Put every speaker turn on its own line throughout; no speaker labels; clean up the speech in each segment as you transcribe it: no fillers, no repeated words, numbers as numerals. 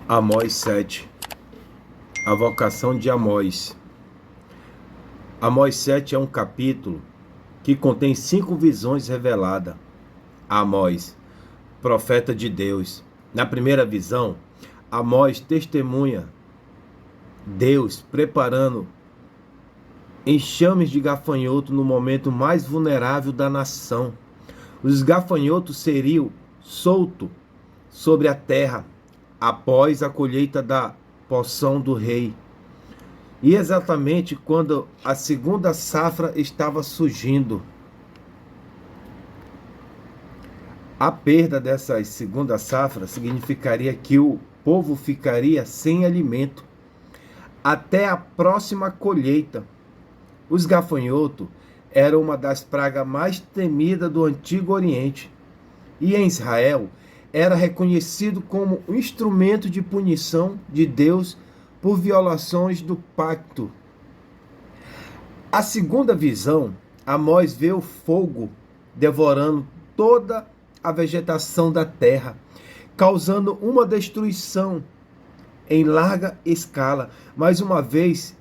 Amós 7. A vocação de Amós. Amós 7 é um capítulo que contém 5 visões reveladas a Amós, profeta de Deus. Na primeira visão, Amós testemunha Deus preparando enxames de gafanhoto no momento mais vulnerável da nação. Os gafanhotos seriam soltos sobre a terra após a colheita da porção do rei. E exatamente quando a segunda safra estava surgindo. A perda dessa segunda safra significaria que o povo ficaria sem alimento até a próxima colheita. Os gafanhotos eram uma das pragas mais temidas do Antigo Oriente. E em Israel era reconhecido como um instrumento de punição de Deus por violações do pacto. A segunda visão, Amós vê o fogo devorando toda a vegetação da terra, causando uma destruição em larga escala. Mais uma vez,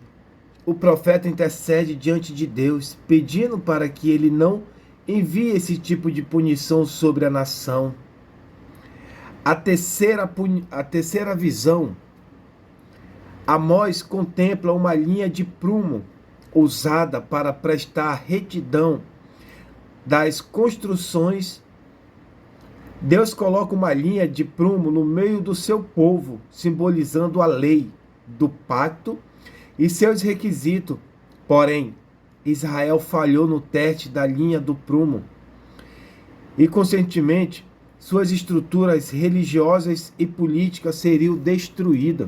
o profeta intercede diante de Deus, pedindo para que ele não envie esse tipo de punição sobre a nação. A terceira visão, Amós contempla uma linha de prumo usada para prestar retidão das construções. Deus coloca uma linha de prumo no meio do seu povo, simbolizando a lei do pacto e seus requisitos. Porém, Israel falhou no teste da linha do prumo e, consequentemente, suas estruturas religiosas e políticas seriam destruídas.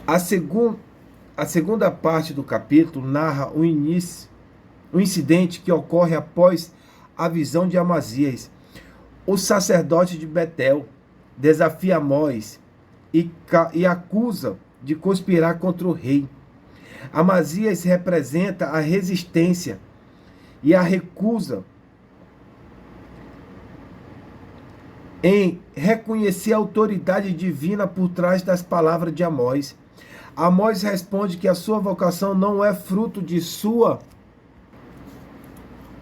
A segunda parte do capítulo narra um incidente que ocorre após a visão de Amazias. O sacerdote de Betel desafia Amós e acusa de conspirar contra o rei. Amazias representa a resistência e a recusa em reconhecer a autoridade divina por trás das palavras de Amós. Amós responde que a sua vocação não é fruto de sua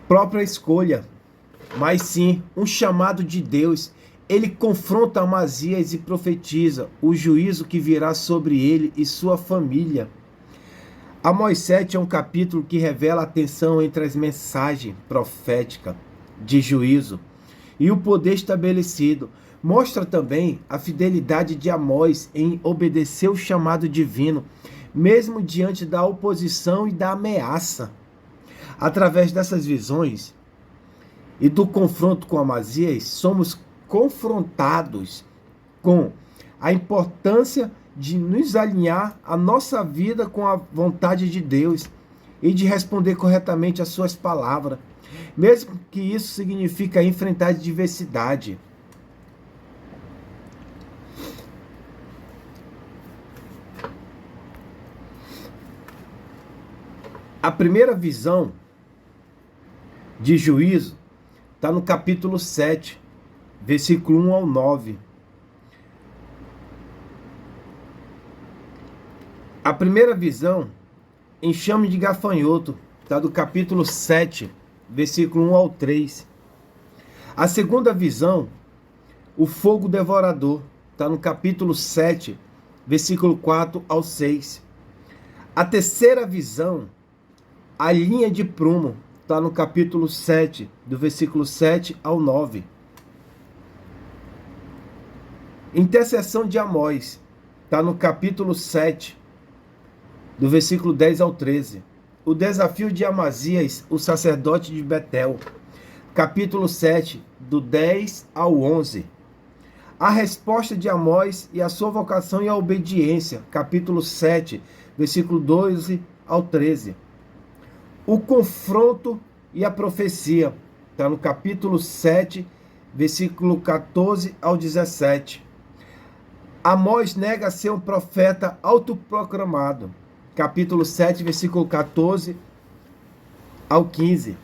própria escolha, mas sim um chamado de Deus. Ele confronta Amazias e profetiza o juízo que virá sobre ele e sua família. Amós 7 é um capítulo que revela a tensão entre as mensagens proféticas de juízo e o poder estabelecido. Mostra também a fidelidade de Amós em obedecer o chamado divino, mesmo diante da oposição e da ameaça. Através dessas visões e do confronto com Amazias, somos confrontados com a importância de nos alinhar a nossa vida com a vontade de Deus e de responder corretamente às suas palavras, mesmo que isso signifique enfrentar a diversidade. A primeira visão de juízo está no capítulo 7, versículo 1 ao 9. A primeira visão, enxame de gafanhoto, está do capítulo 7, versículo 1 ao 3. A segunda visão, o fogo devorador, está no capítulo 7, versículo 4 ao 6. A terceira visão, a linha de prumo, está no capítulo 7, do versículo 7 ao 9. Intercessão de Amós, está no capítulo 7, do versículo 10 ao 13. O desafio de Amazias, o sacerdote de Betel, capítulo 7, do 10 ao 11. A resposta de Amós e a sua vocação e a obediência, capítulo 7, versículo 12 ao 13. O confronto e a profecia, está no capítulo 7, versículo 14 ao 17. Amós nega ser um profeta autoproclamado, capítulo 7, versículo 14 ao 15.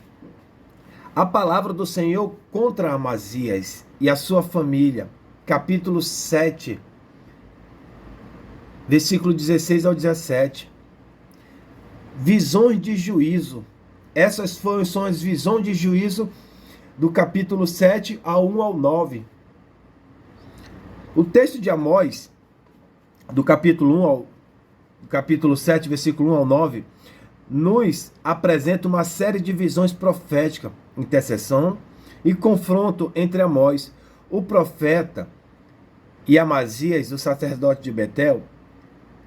A palavra do Senhor contra Amazias e a sua família, capítulo 7, versículo 16 ao 17. Visões de juízo. Essas são as visões de juízo do capítulo 7 ao 1 ao 9. O texto de Amós, do capítulo 7, versículo 1 ao 9, nos apresenta uma série de visões proféticas, intercessão e confronto entre Amós, o profeta, e Amazias, o sacerdote de Betel.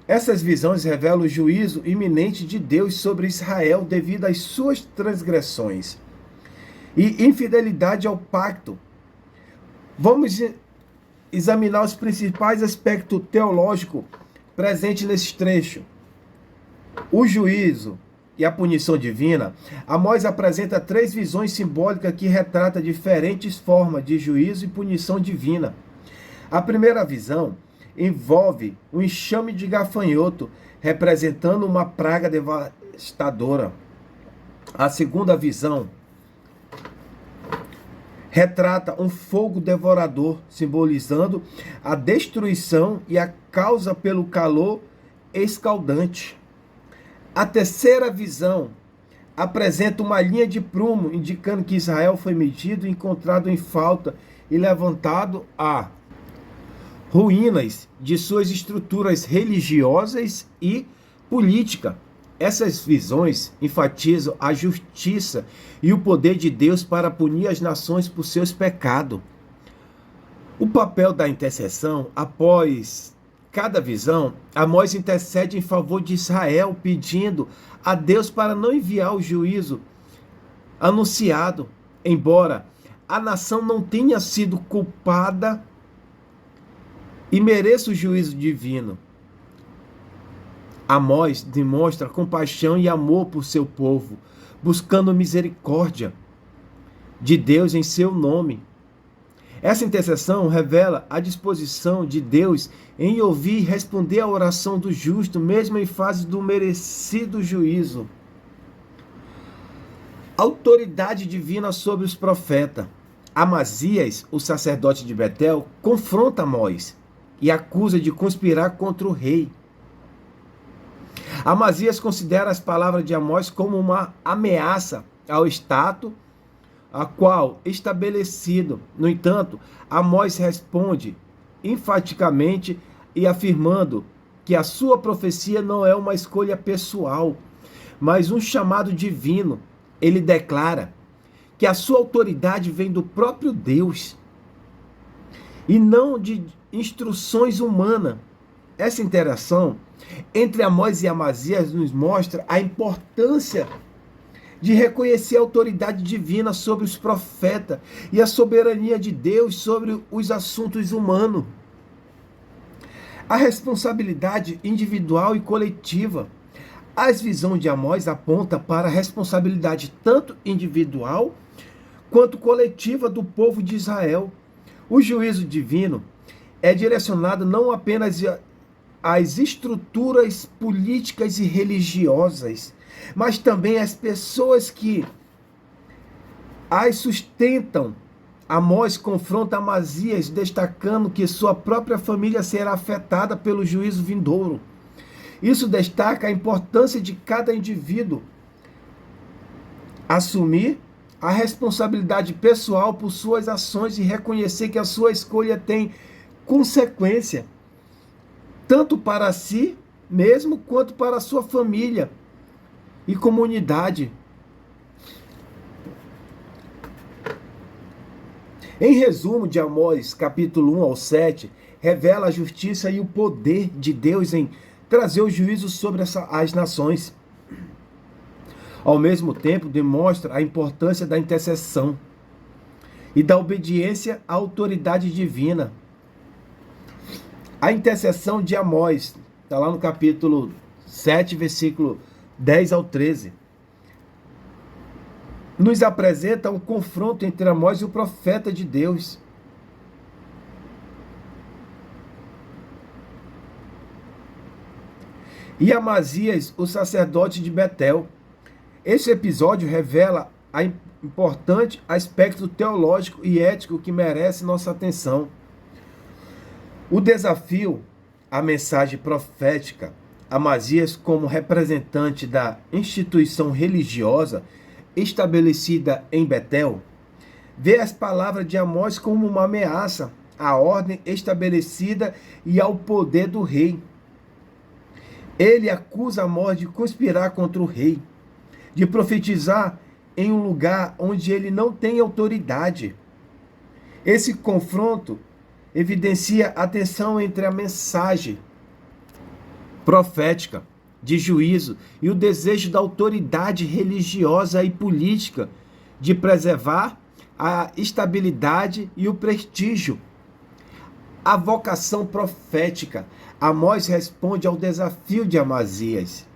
Essas visões revelam o juízo iminente de Deus sobre Israel devido às suas transgressões e infidelidade ao pacto. Vamos examinar os principais aspectos teológicos presentes nesse trecho. O juízo e a punição divina. Amós apresenta 3 visões simbólicas que retratam diferentes formas de juízo e punição divina. A primeira visão envolve um enxame de gafanhoto, representando uma praga devastadora. A segunda visão retrata um fogo devorador, simbolizando a destruição e a causa pelo calor escaldante. A terceira visão apresenta uma linha de prumo, indicando que Israel foi medido, encontrado em falta e levantado a ruínas de suas estruturas religiosas e políticas. Essas visões enfatizam a justiça e o poder de Deus para punir as nações por seus pecados. O papel da intercessão. Após cada visão, Amós intercede em favor de Israel, pedindo a Deus para não enviar o juízo anunciado, embora a nação não tenha sido culpada e mereça o juízo divino. Amós demonstra compaixão e amor por seu povo, buscando misericórdia de Deus em seu nome. Essa intercessão revela a disposição de Deus em ouvir e responder à oração do justo, mesmo em fase do merecido juízo. Autoridade divina sobre os profetas. Amazias, o sacerdote de Betel, confronta Amós e acusa de conspirar contra o rei. Amazias considera as palavras de Amós como uma ameaça ao status a qual estabelecido. No entanto, Amós responde enfaticamente e afirmando que a sua profecia não é uma escolha pessoal, mas um chamado divino. Ele declara que a sua autoridade vem do próprio Deus e não de instruções humanas. Essa interação entre Amós e Amazias nos mostra a importância de reconhecer a autoridade divina sobre os profetas e a soberania de Deus sobre os assuntos humanos. A responsabilidade individual e coletiva. As visões de Amós apontam para a responsabilidade tanto individual quanto coletiva do povo de Israel. O juízo divino é direcionado não apenas às estruturas políticas e religiosas, mas também às pessoas que as sustentam. Amós confronta Amazias, destacando que sua própria família será afetada pelo juízo vindouro. Isso destaca a importância de cada indivíduo assumir a responsabilidade pessoal por suas ações e reconhecer que a sua escolha tem consequência, tanto para si mesmo quanto para a sua família e comunidade. Em resumo, de Amós, capítulo 1 ao 7, revela a justiça e o poder de Deus em trazer o juízo sobre as nações. Ao mesmo tempo, demonstra a importância da intercessão e da obediência à autoridade divina. A intercessão de Amós, está lá no capítulo 7, versículo 10 ao 13. Nos apresenta um confronto entre Amós e o profeta de Deus. E Amazias, o sacerdote de Betel. Esse episódio revela a importante aspecto teológico e ético que merece nossa atenção. O desafio à mensagem profética, Amazias, como representante da instituição religiosa estabelecida em Betel, vê as palavras de Amós como uma ameaça à ordem estabelecida e ao poder do rei. Ele acusa Amós de conspirar contra o rei, de profetizar em um lugar onde ele não tem autoridade. Esse confronto evidencia a tensão entre a mensagem profética de juízo e o desejo da autoridade religiosa e política de preservar a estabilidade e o prestígio. A vocação profética. Amós responde ao desafio de Amazias,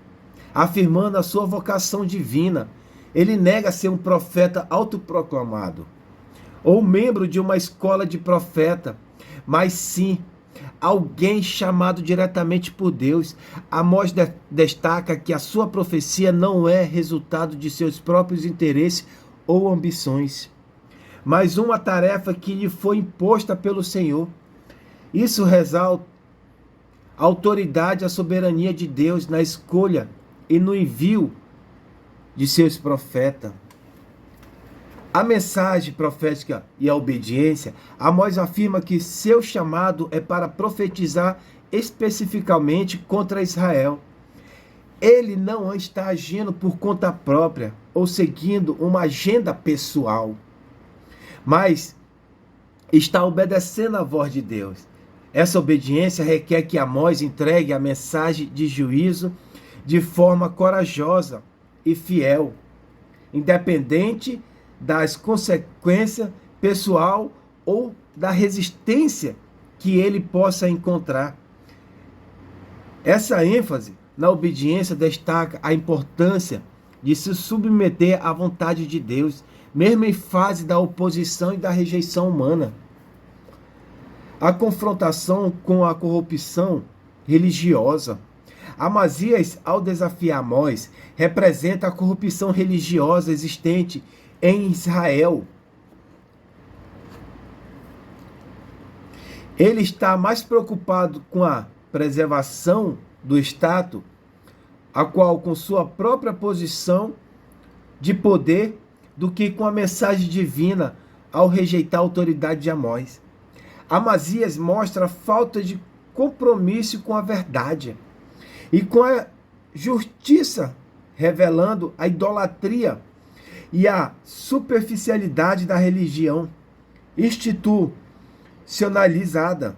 afirmando a sua vocação divina. Ele nega ser um profeta autoproclamado ou membro de uma escola de profeta, mas sim alguém chamado diretamente por Deus. Amós destaca que a sua profecia não é resultado de seus próprios interesses ou ambições, mas uma tarefa que lhe foi imposta pelo Senhor. Isso ressalta a autoridade e a soberania de Deus na escolha e no envio de seus profetas. A mensagem profética e a obediência, Amós afirma que seu chamado é para profetizar especificamente contra Israel. Ele não está agindo por conta própria ou seguindo uma agenda pessoal, mas está obedecendo à voz de Deus. Essa obediência requer que Amós entregue a mensagem de juízo de forma corajosa e fiel, independente das consequências pessoal ou da resistência que ele possa encontrar. Essa ênfase na obediência destaca a importância de se submeter à vontade de Deus, mesmo em fase da oposição e da rejeição humana. A confrontação com a corrupção religiosa. Amazias, ao desafiar Amós, representa a corrupção religiosa existente em Israel. Ele está mais preocupado com a preservação do status, a qual com sua própria posição de poder, do que com a mensagem divina ao rejeitar a autoridade de Amós. Amazias mostra a falta de compromisso com a verdade e com a justiça, revelando a idolatria e a superficialidade da religião institucionalizada.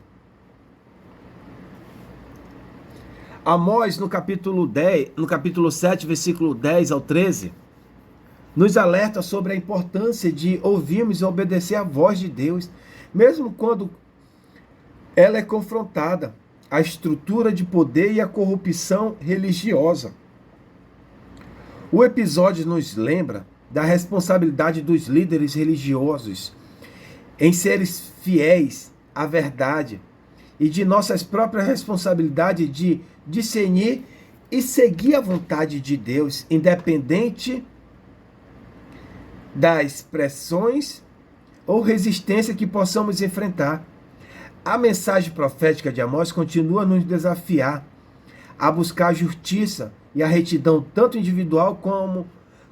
Amós, no capítulo 7, versículo 10 ao 13, nos alerta sobre a importância de ouvirmos e obedecer à voz de Deus, mesmo quando ela é confrontada à estrutura de poder e à corrupção religiosa. O episódio nos lembra da responsabilidade dos líderes religiosos em serem fiéis à verdade e de nossas próprias responsabilidades de discernir e seguir a vontade de Deus, independente das pressões ou resistência que possamos enfrentar. A mensagem profética de Amós continua a nos desafiar a buscar a justiça e a retidão, tanto individual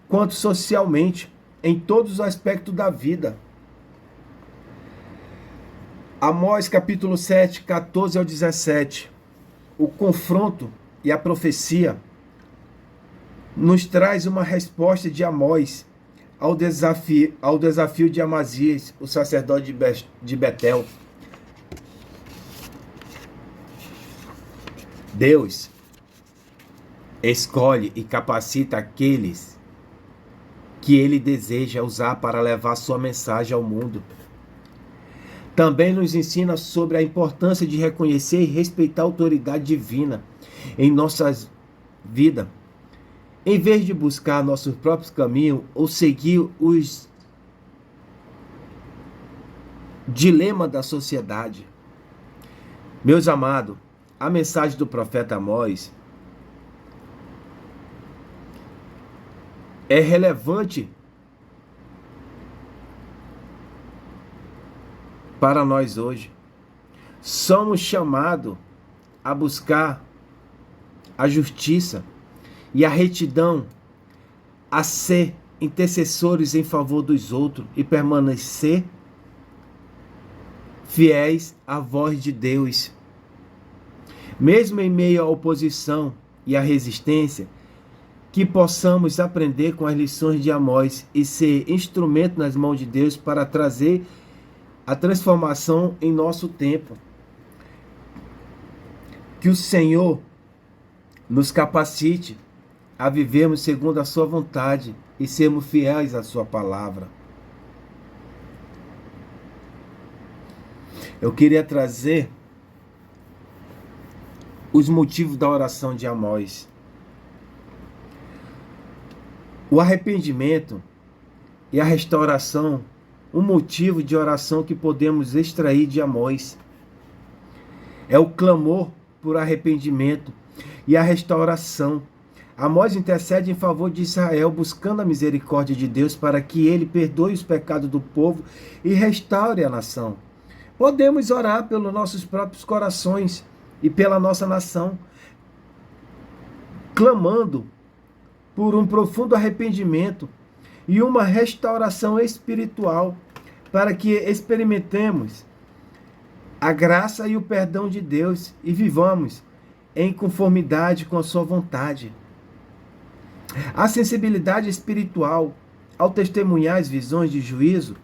quanto socialmente, em todos os aspectos da vida. Amós capítulo 7, 14 ao 17. O confronto e a profecia nos traz uma resposta de Amós ao desafio de Amazias, o sacerdote de Betel. Deus escolhe e capacita aqueles que ele deseja usar para levar sua mensagem ao mundo. Também nos ensina sobre a importância de reconhecer e respeitar a autoridade divina em nossas vidas, em vez de buscar nossos próprios caminhos ou seguir os dilemas da sociedade. Meus amados, a mensagem do profeta Amós é relevante para nós hoje. somos chamados a buscar a justiça e a retidão, a ser intercessores em favor dos outros e permanecer fiéis à voz de Deus. Mesmo em meio à oposição e à resistência, que possamos aprender com as lições de Amós e ser instrumento nas mãos de Deus para trazer a transformação em nosso tempo. Que o Senhor nos capacite a vivermos segundo a sua vontade e sermos fiéis à sua palavra. Eu queria trazer os motivos da oração de Amós. O arrependimento e a restauração, um motivo de oração que podemos extrair de Amós. É o clamor por arrependimento e a restauração. Amós intercede em favor de Israel, buscando a misericórdia de Deus para que ele perdoe os pecados do povo e restaure a nação. Podemos orar pelos nossos próprios corações e pela nossa nação, clamando por um profundo arrependimento e uma restauração espiritual, para que experimentemos a graça e o perdão de Deus e vivamos em conformidade com a sua vontade. A sensibilidade espiritual, ao testemunhar as visões de juízo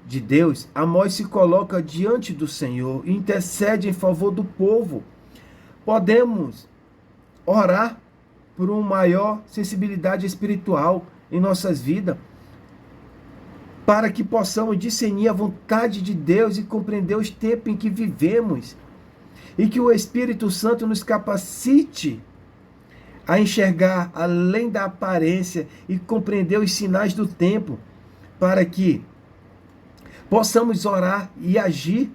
de Deus, Amós se coloca diante do Senhor e intercede em favor do povo. Podemos orar por uma maior sensibilidade espiritual em nossas vidas, para que possamos discernir a vontade de Deus e compreender os tempos em que vivemos, e que o Espírito Santo nos capacite a enxergar além da aparência e compreender os sinais do tempo, para que possamos orar e agir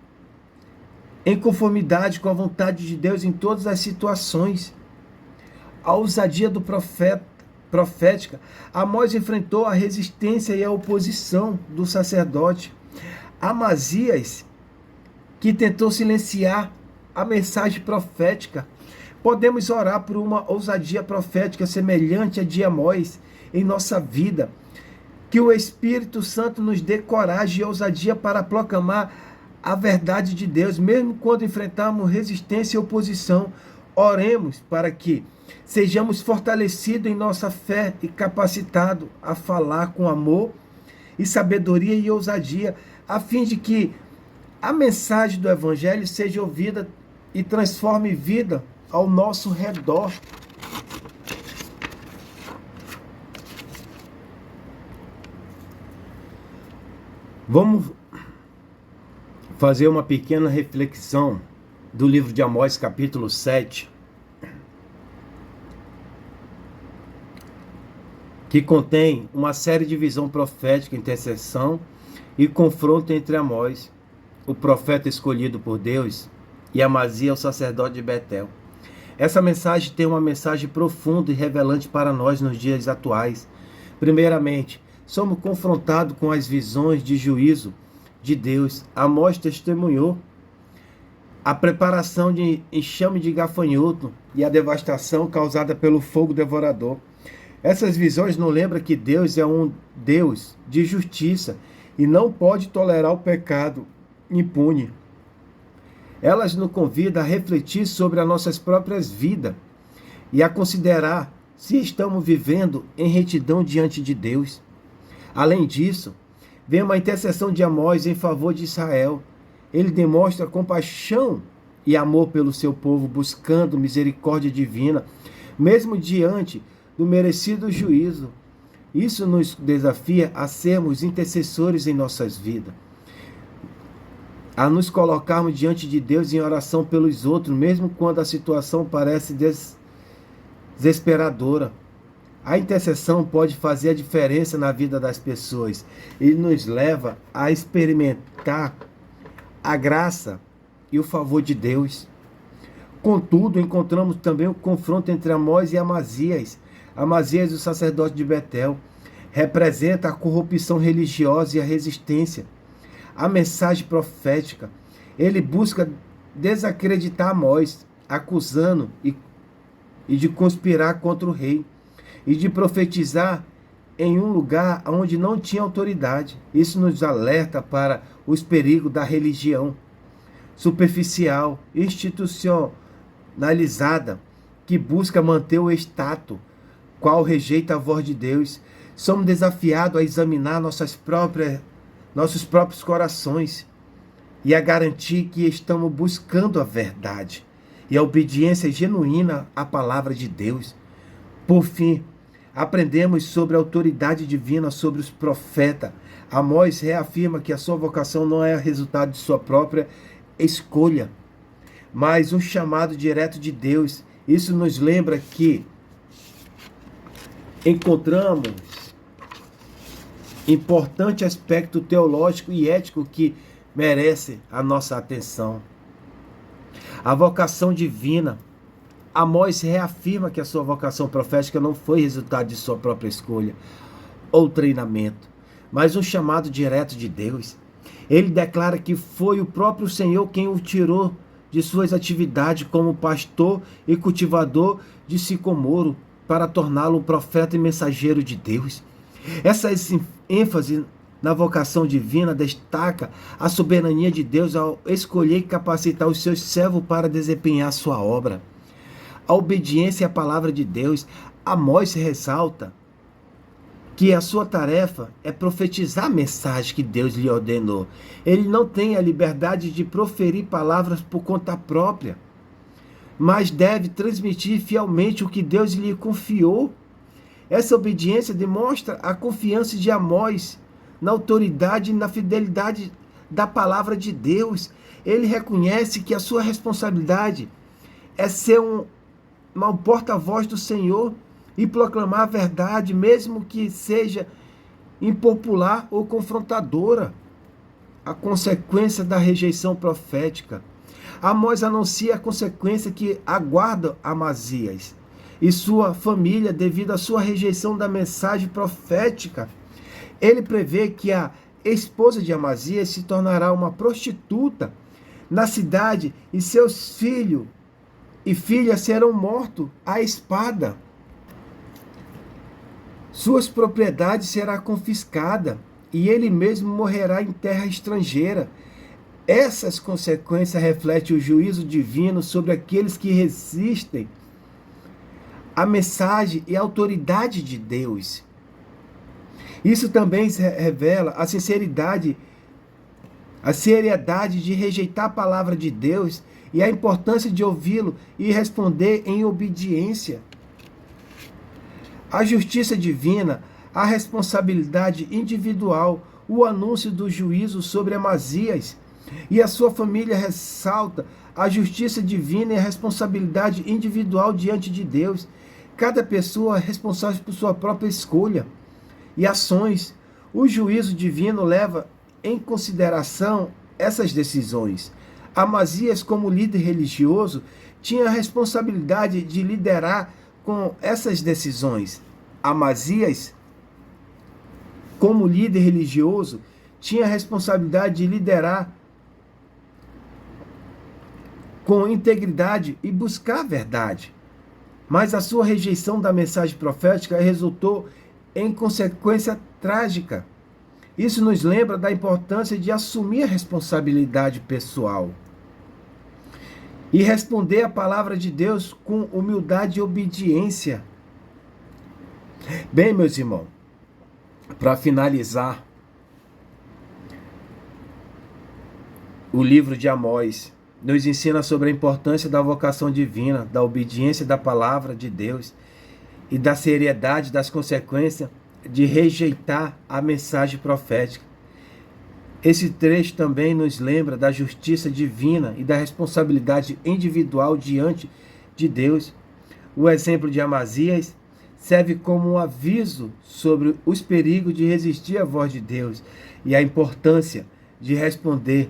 em conformidade com a vontade de Deus em todas as situações. A ousadia do profética, Amós enfrentou a resistência e a oposição do sacerdote Amazias, que tentou silenciar a mensagem profética. Podemos orar por uma ousadia profética semelhante a de Amós em nossa vida. Que o Espírito Santo nos dê coragem e ousadia para proclamar a verdade de Deus, mesmo quando enfrentarmos resistência e oposição. Oremos para que sejamos fortalecidos em nossa fé e capacitados a falar com amor e sabedoria e ousadia, a fim de que a mensagem do Evangelho seja ouvida e transforme vida ao nosso redor. Vamos fazer uma pequena reflexão do livro de Amós, capítulo 7, que contém uma série de visão profética, intercessão e confronto entre Amós, o profeta escolhido por Deus, e Amazias, o sacerdote de Betel. Essa mensagem tem uma mensagem profunda e revelante para nós nos dias atuais. Primeiramente, somos confrontados com as visões de juízo de Deus. Amós testemunhou a preparação de enxame de gafanhoto e a devastação causada pelo fogo devorador. Essas visões nos lembram que Deus é um Deus de justiça e não pode tolerar o pecado impune. Elas nos convidam a refletir sobre as nossas próprias vidas e a considerar se estamos vivendo em retidão diante de Deus. Além disso, vemos a intercessão de Amós em favor de Israel. Ele demonstra compaixão e amor pelo seu povo, buscando misericórdia divina, mesmo diante do merecido juízo. Isso nos desafia a sermos intercessores em nossas vidas, a nos colocarmos diante de Deus em oração pelos outros, mesmo quando a situação parece desesperadora. A intercessão pode fazer a diferença na vida das pessoas e nos leva a experimentar a graça e o favor de Deus. Contudo, encontramos também o confronto entre Amós e Amazias. Amazias, o sacerdote de Betel, representa a corrupção religiosa e a resistência. A mensagem profética, ele busca desacreditar Amós, acusando e de conspirar contra o rei, e de profetizar em um lugar onde não tinha autoridade. Isso nos alerta para os perigos da religião superficial, institucionalizada, que busca manter o status, qual rejeita a voz de Deus. Somos desafiados a examinar nossos próprios corações e a garantir que estamos buscando a verdade e a obediência genuína à palavra de Deus. Por fim, aprendemos sobre a autoridade divina sobre os profetas. Amós reafirma que a sua vocação não é resultado de sua própria escolha, mas um chamado direto de Deus. Isso nos lembra que encontramos importante aspecto teológico e ético que merece a nossa atenção. A vocação divina. Amós reafirma que a sua vocação profética não foi resultado de sua própria escolha ou treinamento, mas um chamado direto de Deus. Ele declara que foi o próprio Senhor quem o tirou de suas atividades como pastor e cultivador de sicomoro para torná-lo um profeta e mensageiro de Deus. Essa ênfase na vocação divina destaca a soberania de Deus ao escolher e capacitar os seus servos para desempenhar sua obra. A obediência à palavra de Deus. Amós ressalta que a sua tarefa é profetizar a mensagem que Deus lhe ordenou. Ele não tem a liberdade de proferir palavras por conta própria, mas deve transmitir fielmente o que Deus lhe confiou. Essa obediência demonstra a confiança de Amós na autoridade e na fidelidade da palavra de Deus. Ele reconhece que a sua responsabilidade é ser um porta-voz do Senhor e proclamar a verdade, mesmo que seja impopular ou confrontadora. A consequência da rejeição profética. Amós anuncia a consequência que aguarda Amazias e sua família devido à sua rejeição da mensagem profética. Ele prevê que a esposa de Amazias se tornará uma prostituta na cidade e seus filhos e filhas serão mortos à espada. Suas propriedades serão confiscadas e ele mesmo morrerá em terra estrangeira. Essas consequências refletem o juízo divino sobre aqueles que resistem à mensagem e à autoridade de Deus. Isso também revela a seriedade de rejeitar a palavra de Deus e a importância de ouvi-lo e responder em obediência. A justiça divina, a responsabilidade individual, o anúncio do juízo sobre Amazias e a sua família ressalta a justiça divina e a responsabilidade individual diante de Deus. Cada pessoa é responsável por sua própria escolha e ações. O juízo divino leva em consideração essas decisões. Amazias, como líder religioso, tinha a responsabilidade de liderar com essas decisões. Amazias, como líder religioso, tinha a responsabilidade de liderar com integridade e buscar a verdade. Mas a sua rejeição da mensagem profética resultou em consequência trágica. Isso nos lembra da importância de assumir a responsabilidade pessoal e responder à palavra de Deus com humildade e obediência. Bem, meus irmãos, para finalizar, o livro de Amós nos ensina sobre a importância da vocação divina, da obediência da palavra de Deus e da seriedade das consequências de rejeitar a mensagem profética. Esse trecho também nos lembra da justiça divina e da responsabilidade individual diante de Deus. O exemplo de Amazias serve como um aviso sobre os perigos de resistir à voz de Deus e a importância de responder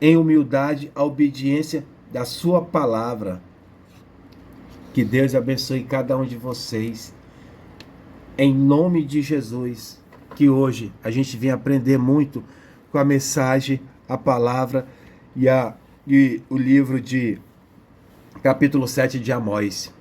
em humildade à obediência da sua palavra. Que Deus abençoe cada um de vocês. Em nome de Jesus, que hoje a gente venha aprender muito com a mensagem, a palavra e e o livro de capítulo 7 de Amós.